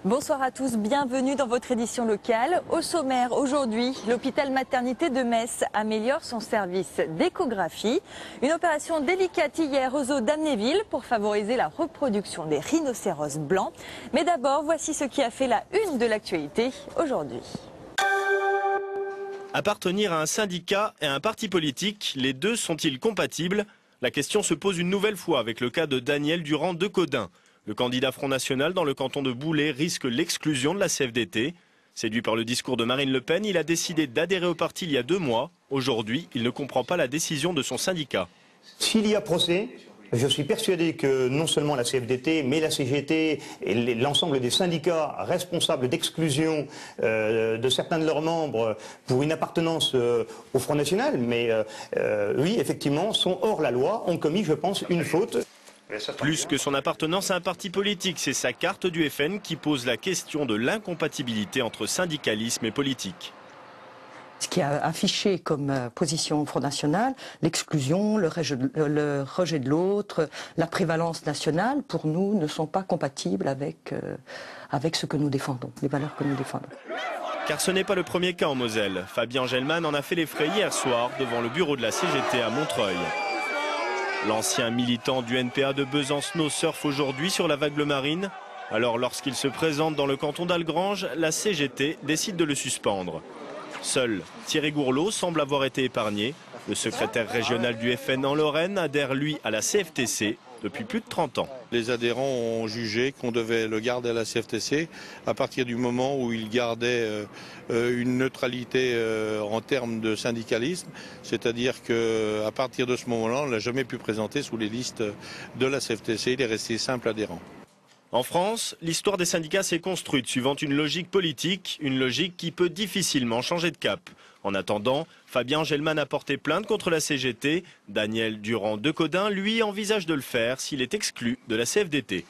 Bonsoir à tous, bienvenue dans votre édition locale. Au sommaire, aujourd'hui, l'hôpital maternité de Metz améliore son service d'échographie. Une opération délicate hier aux eaux d'Amnéville pour favoriser la reproduction des rhinocéros blancs. Mais d'abord, voici ce qui a fait la une de l'actualité aujourd'hui. Appartenir à un syndicat et à un parti politique, les deux sont-ils compatibles? La question se pose une nouvelle fois avec le cas de Daniel Durand de Caudin. Le candidat Front National dans le canton de Boulay risque l'exclusion de la CFDT. Séduit par le discours de Marine Le Pen, il a décidé d'adhérer au parti il y a 2 mois. Aujourd'hui, il ne comprend pas la décision de son syndicat. S'il y a procès, je suis persuadé que non seulement la CFDT, mais la CGT et l'ensemble des syndicats responsables d'exclusion de certains de leurs membres pour une appartenance au Front National, mais oui, effectivement, sont hors la loi, ont commis, je pense, une faute. Plus que son appartenance à un parti politique, c'est sa carte du FN qui pose la question de l'incompatibilité entre syndicalisme et politique. Ce qui a affiché comme position au Front National, l'exclusion, le rejet de l'autre, la prévalence nationale, pour nous, ne sont pas compatibles avec ce que nous défendons, les valeurs que nous défendons. Car ce n'est pas le premier cas en Moselle. Fabien Engelmann en a fait les frais hier soir devant le bureau de la CGT à Montreuil. L'ancien militant du NPA de Besancenot surfe aujourd'hui sur la vague bleu marine. Alors lorsqu'il se présente dans le canton d'Algrange, la CGT décide de le suspendre. Seul Thierry Gourlot semble avoir été épargné. Le secrétaire régional du FN en Lorraine adhère lui à la CFTC depuis plus de 30 ans. Les adhérents ont jugé qu'on devait le garder à la CFTC à partir du moment où il gardait une neutralité en termes de syndicalisme. C'est-à-dire qu'à partir de ce moment-là, on ne l'a jamais pu présenter sous les listes de la CFTC. Il est resté simple adhérent. En France, l'histoire des syndicats s'est construite suivant une logique politique, une logique qui peut difficilement changer de cap. En attendant, Fabien Engelmann a porté plainte contre la CGT. Daniel Durand de Caudin, lui, envisage de le faire s'il est exclu de la CFDT.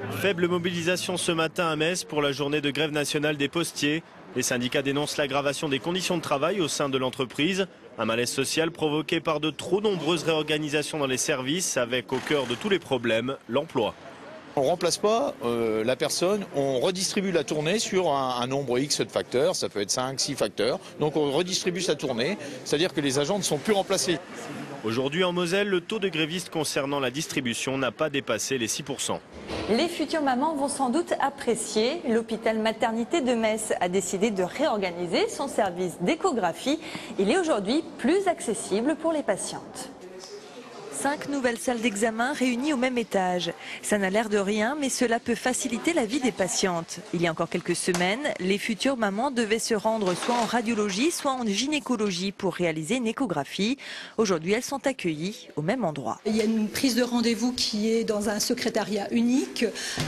Faible mobilisation ce matin à Metz pour la journée de grève nationale des postiers. Les syndicats dénoncent l'aggravation des conditions de travail au sein de l'entreprise. Un malaise social provoqué par de trop nombreuses réorganisations dans les services, avec au cœur de tous les problèmes, l'emploi. On ne remplace pas la personne, on redistribue la tournée sur un nombre X de facteurs, ça peut être 5, 6 facteurs. Donc on redistribue sa tournée, c'est-à-dire que les agents ne sont plus remplacés. Aujourd'hui en Moselle, le taux de grévistes concernant la distribution n'a pas dépassé les 6%. Les futures mamans vont sans doute apprécier. L'hôpital maternité de Metz a décidé de réorganiser son service d'échographie. Il est aujourd'hui plus accessible pour les patientes. 5 nouvelles salles d'examen réunies au même étage. Ça n'a l'air de rien, mais cela peut faciliter la vie des patientes. Il y a encore quelques semaines, les futures mamans devaient se rendre soit en radiologie, soit en gynécologie pour réaliser une échographie. Aujourd'hui, elles sont accueillies au même endroit. Il y a une prise de rendez-vous qui est dans un secrétariat unique,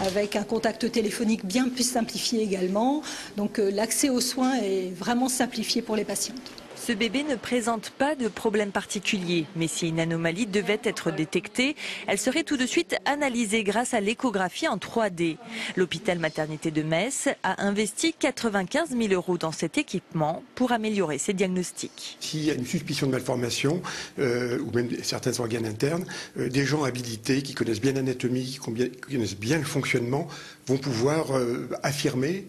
avec un contact téléphonique bien plus simplifié également. Donc l'accès aux soins est vraiment simplifié pour les patientes. Ce bébé ne présente pas de problème particulier, mais si une anomalie devait être détectée, elle serait tout de suite analysée grâce à l'échographie en 3D. L'hôpital maternité de Metz a investi 95 000 € dans cet équipement pour améliorer ses diagnostics. S'il y a une suspicion de malformation, ou même certains organes internes, des gens habilités qui connaissent bien l'anatomie, qui connaissent bien le fonctionnement, vont pouvoir affirmer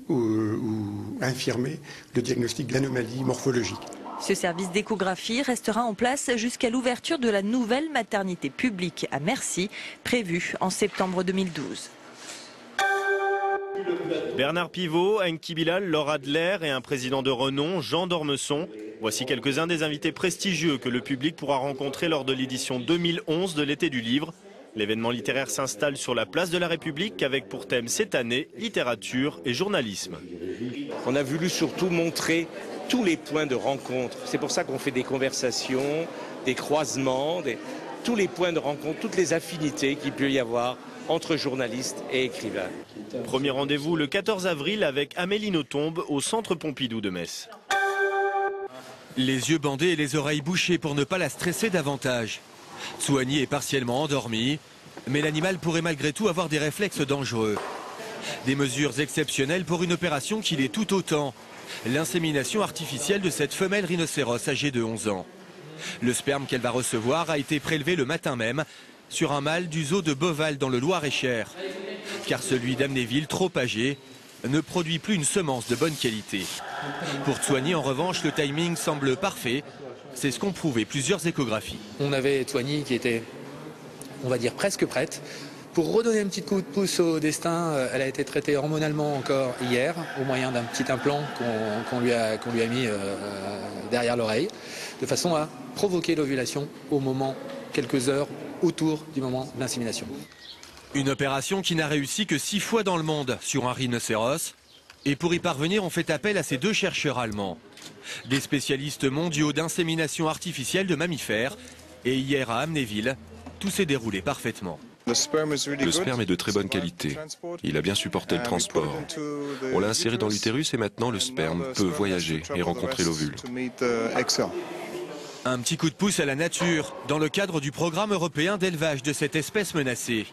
ou infirmer le diagnostic d'anomalie morphologique. Ce service d'échographie restera en place jusqu'à l'ouverture de la nouvelle maternité publique à Mercy, prévue en septembre 2012. Bernard Pivot, Enki Bilal, Laura Adler et un président de renom, Jean d'Ormesson. Voici quelques-uns des invités prestigieux que le public pourra rencontrer lors de l'édition 2011 de l'été du livre. L'événement littéraire s'installe sur la place de la République avec pour thème cette année littérature et journalisme. On a voulu surtout montrer tous les points de rencontre. C'est pour ça qu'on fait des conversations, des croisements, tous les points de rencontre, toutes les affinités qu'il peut y avoir entre journalistes et écrivains. Premier rendez-vous le 14 avril avec Amélie Nothomb au Centre Pompidou de Metz. Les yeux bandés et les oreilles bouchées pour ne pas la stresser davantage. Soigné et partiellement endormi, mais l'animal pourrait malgré tout avoir des réflexes dangereux. Des mesures exceptionnelles pour une opération qui l'est tout autant. L'insémination artificielle de cette femelle rhinocéros âgée de 11 ans. Le sperme qu'elle va recevoir a été prélevé le matin même sur un mâle du zoo de Beauval dans le Loir-et-Cher. car celui d'Amnéville, trop âgé, ne produit plus une semence de bonne qualité. Pour Tsoigny, en revanche, le timing semble parfait. C'est ce qu'ont prouvé plusieurs échographies. On avait Tsoigny qui était, on va dire, presque prête. Pour redonner un petit coup de pouce au destin, elle a été traitée hormonalement encore hier, au moyen d'un petit implant qu'on lui a mis derrière l'oreille, de façon à provoquer l'ovulation au moment, quelques heures autour du moment de l'insémination. Une opération qui n'a réussi que 6 fois dans le monde sur un rhinocéros. Et pour y parvenir, on fait appel à ces 2 chercheurs allemands. Des spécialistes mondiaux d'insémination artificielle de mammifères. Et hier à Amnéville, tout s'est déroulé parfaitement. Le sperme est de très bonne qualité. Il a bien supporté le transport. On l'a inséré dans l'utérus et maintenant le sperme peut voyager et rencontrer l'ovule. Un petit coup de pouce à la nature dans le cadre du programme européen d'élevage de cette espèce menacée.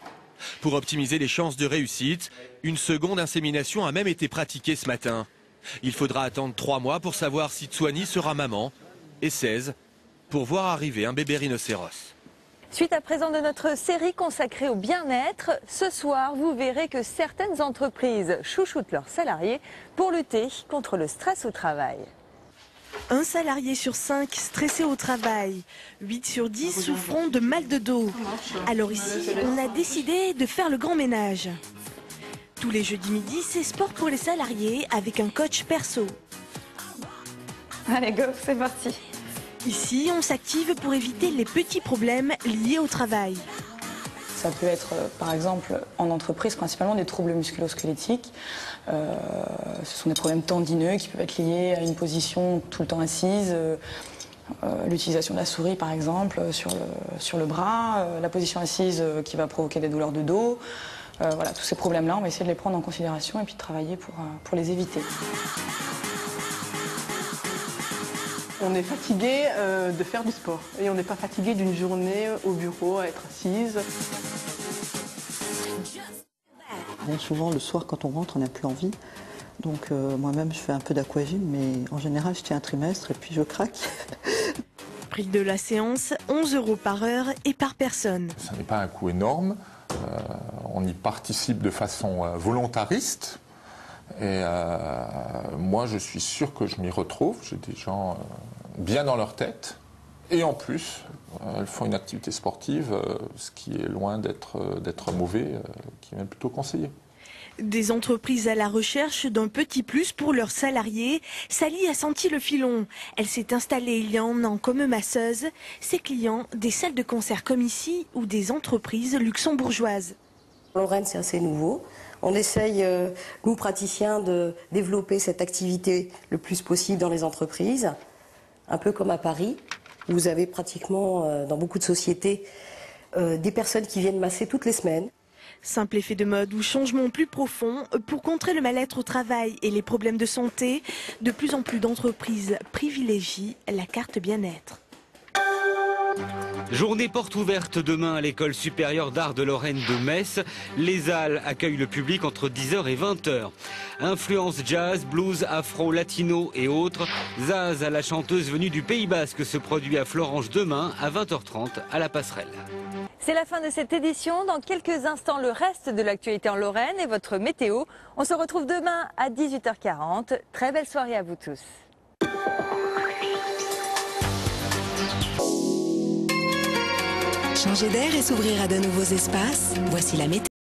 Pour optimiser les chances de réussite, une seconde insémination a même été pratiquée ce matin. Il faudra attendre 3 mois pour savoir si Tsoigny sera maman et 16 pour voir arriver un bébé rhinocéros. Suite à présent de notre série consacrée au bien-être, ce soir, vous verrez que certaines entreprises chouchoutent leurs salariés pour lutter contre le stress au travail. Un salarié sur 5 stressé au travail, 8 sur 10 souffrant de mal de dos. Alors ici, on a décidé de faire le grand ménage. Tous les jeudis midi, c'est sport pour les salariés avec un coach perso. Allez go, c'est parti. Ici, on s'active pour éviter les petits problèmes liés au travail. Ça peut être, par exemple, en entreprise, principalement des troubles musculo-squelettiques. Ce sont des problèmes tendineux qui peuvent être liés à une position tout le temps assise, l'utilisation de la souris, par exemple, sur le bras, la position assise qui va provoquer des douleurs de dos. Voilà, tous ces problèmes-là, on va essayer de les prendre en considération et puis de travailler pour les éviter. On est fatigué de faire du sport et on n'est pas fatigué d'une journée au bureau à être assise. Bon, souvent le soir quand on rentre on n'a plus envie. Donc moi-même je fais un peu d'aquagym mais en général je tiens un trimestre et puis je craque. Prix de la séance, 11 € par heure et par personne. Ce n'est pas un coût énorme, on y participe de façon volontariste. Et moi, je suis sûr que je m'y retrouve. J'ai des gens bien dans leur tête. Et en plus, elles font une activité sportive, ce qui est loin d'être mauvais, qui est même plutôt conseillé. Des entreprises à la recherche d'un petit plus pour leurs salariés. Sally a senti le filon. Elle s'est installée il y a un an comme masseuse. Ses clients, des salles de concert comme ici ou des entreprises luxembourgeoises. Lorraine, c'est assez nouveau. On essaye, nous praticiens, de développer cette activité le plus possible dans les entreprises, un peu comme à Paris. Vous avez pratiquement, dans beaucoup de sociétés, des personnes qui viennent masser toutes les semaines. Simple effet de mode ou changement plus profond, pour contrer le mal-être au travail et les problèmes de santé, de plus en plus d'entreprises privilégient la carte bien-être. Journée porte ouverte demain à l'école supérieure d'art de Lorraine de Metz. Les halles accueillent le public entre 10h et 20h. Influence jazz, blues, afro, latino et autres. Zaz, la chanteuse venue du Pays Basque, se produit à Florange demain à 20h30 à la Passerelle. C'est la fin de cette édition. Dans quelques instants, le reste de l'actualité en Lorraine et votre météo. On se retrouve demain à 18h40. Très belle soirée à vous tous. Changer d'air et s'ouvrir à de nouveaux espaces, voici la météo.